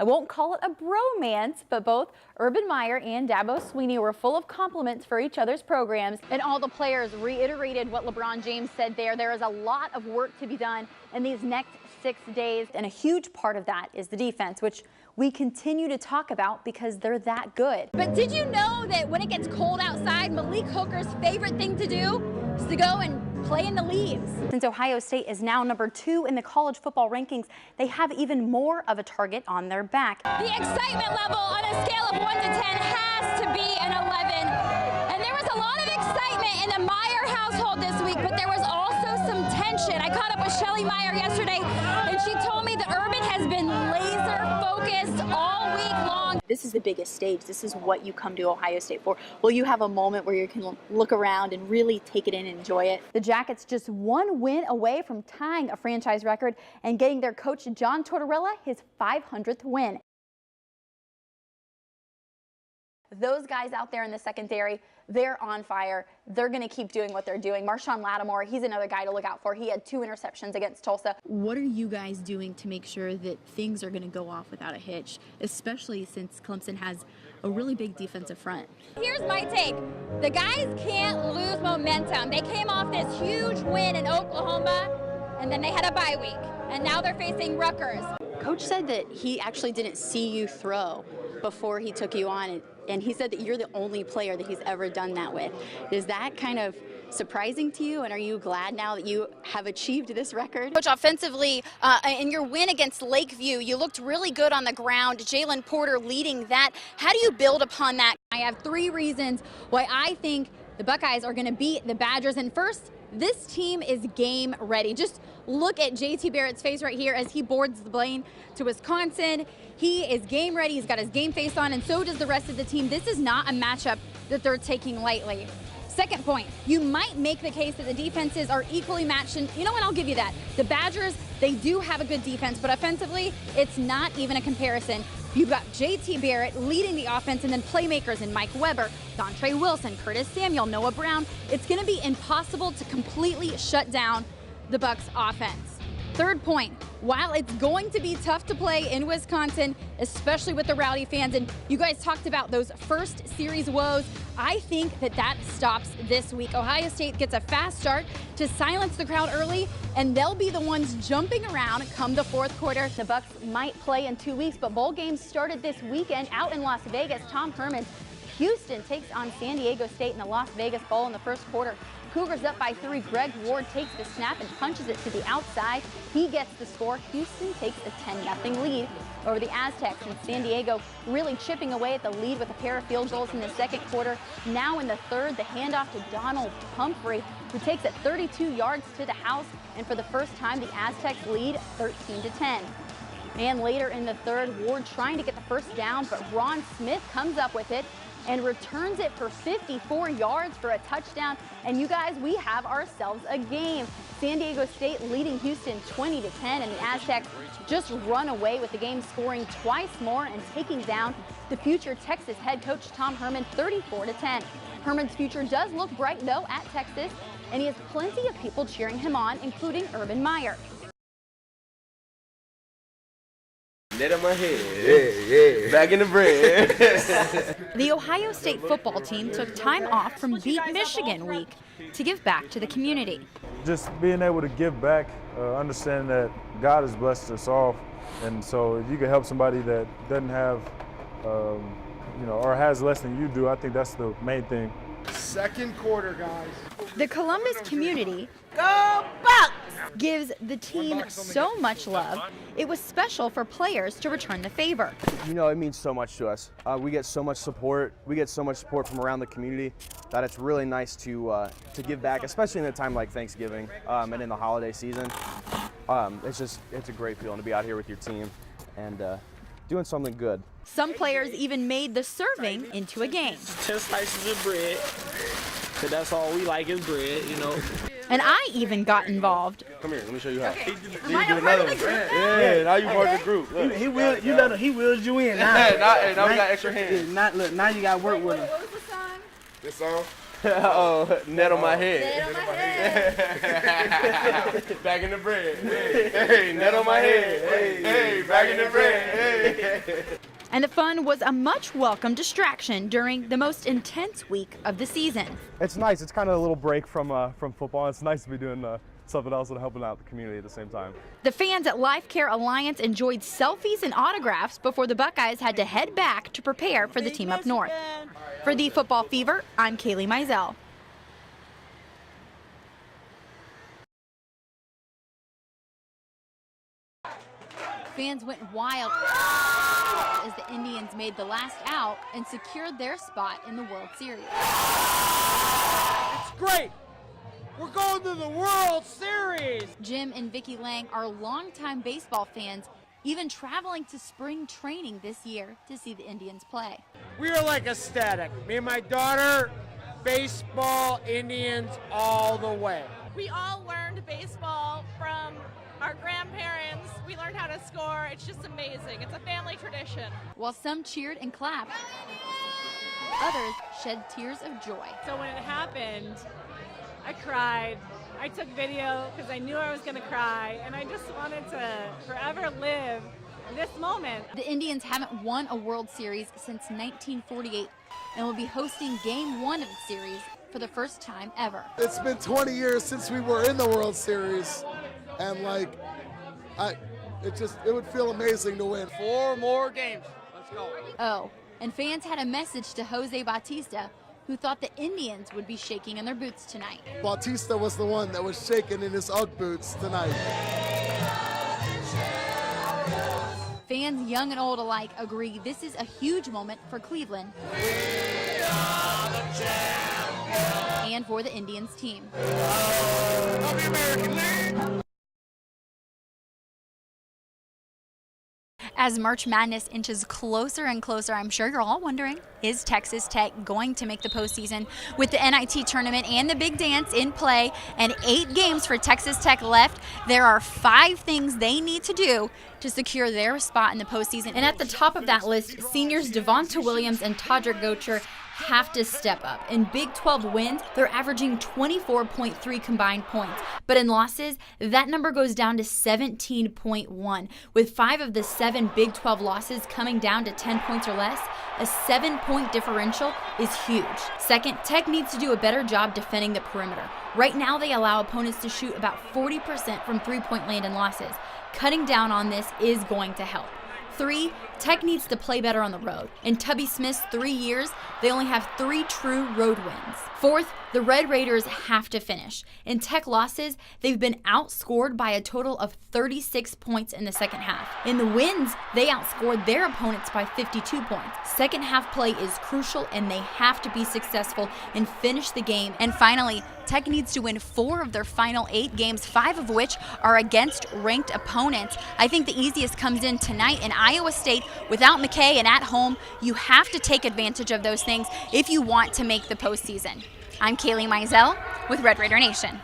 I won't call it a bromance, but both Urban Meyer and Dabo Swinney were full of compliments for each other's programs. And all the players reiterated what LeBron James said there. There is a lot of work to be done in these next 6 days. And a huge part of that is the defense, which we continue to talk about because they're that good. But did you know that when it gets cold outside, Malik Hooker's favorite thing to do is to go and play in the leaves? Since Ohio State is now number 2 in the college football rankings, they have even more of a target on their back. The excitement level on a scale of 1 to 10 has to be an 11. And there was a lot of excitement in the Meyer household this week, but there was also some tension. I caught up with Shelly Meyer yesterday, and she told me that Urban has been laser focused all week long. This is the biggest stage. This is what you come to Ohio State for. Will you have a moment where you can look around and really take it in and enjoy it? The Jackets just 1 win away from tying a franchise record and getting their coach John Tortorella his 500th win. Those guys out there in the secondary, they're on fire. They're going to keep doing what they're doing. Marshawn Lattimore, he's another guy to look out for. He had 2 interceptions against Tulsa. What are you guys doing to make sure that things are going to go off without a hitch, especially since Clemson has a really big defensive front? Here's my take. The guys can't lose momentum. They came off this huge win in Oklahoma, and then they had a bye week, and now they're facing Rutgers. Coach said that he actually didn't see you throw before he took you on, and he said that you're the only player that he's ever done that with. Is that kind of surprising to you, and are you glad now that you have achieved this record? Coach, offensively, in your win against Lakeview, you looked really good on the ground. Jalen Porter leading that. How do you build upon that? I have 3 reasons why I think the Buckeyes are going to beat the Badgers. And first, this team is game ready. Just look at JT Barrett's face right here as he boards the plane to Wisconsin. He is game ready. He's got his game face on, and so does the rest of the team. This is not a matchup that they're taking lightly. Second point, you might make the case that the defenses are equally matched, and you know what, I'll give you that. The Badgers, they do have a good defense, but offensively, it's not even a comparison. You've got JT Barrett leading the offense, and then playmakers in Mike Weber, Dontre Wilson, Curtis Samuel, Noah Brown. It's going to be impossible to completely shut down the Bucs offense. Third point, while it's going to be tough to play in Wisconsin, especially with the rowdy fans, and you guys talked about those first series woes, I think that stops this week. Ohio State gets a fast start to silence the crowd early, and they'll be the ones jumping around come the fourth quarter. The Bucs might play in 2 weeks, but bowl games started this weekend out in Las Vegas. Tom Herman, Houston takes on San Diego State in the Las Vegas Bowl in the first quarter. Cougars up by 3. Greg Ward takes the snap and punches it to the outside. He gets the score. Houston takes a 10-0 lead over the Aztecs, and San Diego really chipping away at the lead with a pair of field goals in the second quarter. Now in the third, the handoff to Donald Pumphrey, who takes it 32 yards to the house, and for the first time, the Aztecs lead 13-10. And later in the third, Ward trying to get the first down, but Ron Smith comes up with it and returns it for 54 yards for a touchdown. And you guys, we have ourselves a game. San Diego State leading Houston 20-10, and the Aztecs just run away with the game, scoring twice more and taking down the future Texas head coach Tom Herman 34-10. Herman's future does look bright though at Texas, and he has plenty of people cheering him on, including Urban Meyer. Net on my head. Yeah. Back in the bread. The Ohio State football team took time off from Beat Michigan week to give back to the community. Just being able to give back, understanding that God has blessed us all, and so if you can help somebody that doesn't have, or has less than you do, I think that's the main thing. Second quarter, guys. The Columbus community gives the team so much love. It was special for players to return the favor. You know, it means so much to us. We get so much support. We get so much support from around the community that it's really nice to give back, especially in a time like Thanksgiving and in the holiday season. It's a great feeling to be out here with your team and doing something good. Some players even made the serving into a game. 10 slices of bread, because that's all we like is bread, you know. And I even got involved. Come here, let me show you how. Am I a part of the group? Yeah, now you part of the group. Look. He wheels you in now. now we got extra hands. Now you got to work with him. What was the song? This song? Oh, net on my head. Net on my head. Back in the bread. Hey, net on my head. Hey, back in the bread. Hey. And the fun was a much welcome distraction during the most intense week of the season. It's nice. It's kind of a little break from football. It's nice to be doing something else and helping out the community at the same time. The fans at Life Care Alliance enjoyed selfies and autographs before the Buckeyes had to head back to prepare for the team up north. For the Football Fever, I'm Kailey Mizelle. Fans went wild as the Indians made the last out and secured their spot in the World Series. It's great. We're going to the World Series. Jim and Vicki Lang are longtime baseball fans, even traveling to spring training this year to see the Indians play. We are like ecstatic. Me and my daughter, baseball, Indians all the way. We all learned baseball from our grandparents. We learned how to score. It's just amazing. It's a family tradition. While some cheered and clapped, others shed tears of joy. So when it happened, I cried. I took video because I knew I was going to cry, and I just wanted to forever live this moment. The Indians haven't won a World Series since 1948 and will be hosting Game 1 of the series for the first time ever. It's been 20 years since we were in the World Series, and it would feel amazing to win. 4 more games. Let's go. Oh, and fans had a message to Jose Bautista, who thought the Indians would be shaking in their boots tonight. Bautista was the one that was shaking in his UGG boots tonight. Fans young and old alike agree this is a huge moment for Cleveland and for the Indians team. As March Madness inches closer and closer, I'm sure you're all wondering, is Texas Tech going to make the postseason? With the NIT tournament and the big dance in play and 8 games for Texas Tech left, there are 5 things they need to do to secure their spot in the postseason. And at the top of that list, seniors Devonta Williams and Todrick Gocher have to step up. In Big 12 wins, they're averaging 24.3 combined points. But in losses, that number goes down to 17.1. With 5 of the 7 Big 12 losses coming down to 10 points or less, a 7-point differential is huge. Second, Tech needs to do a better job defending the perimeter. Right now, they allow opponents to shoot about 40% from three-point land in losses. Cutting down on this is going to help. 3, Tech needs to play better on the road. In Tubby Smith's 3 years, they only have 3 true road wins. 4th, the Red Raiders have to finish. In Tech losses, they've been outscored by a total of 36 points in the second half. In the wins, they outscored their opponents by 52 points. Second half play is crucial, and they have to be successful and finish the game. And finally, Tech needs to win 4 of their final 8 games, 5 of which are against ranked opponents. I think the easiest comes in tonight in Iowa State. Without McKay and at home, you have to take advantage of those things if you want to make the postseason. I'm Kailey Mizelle with Red Raider Nation.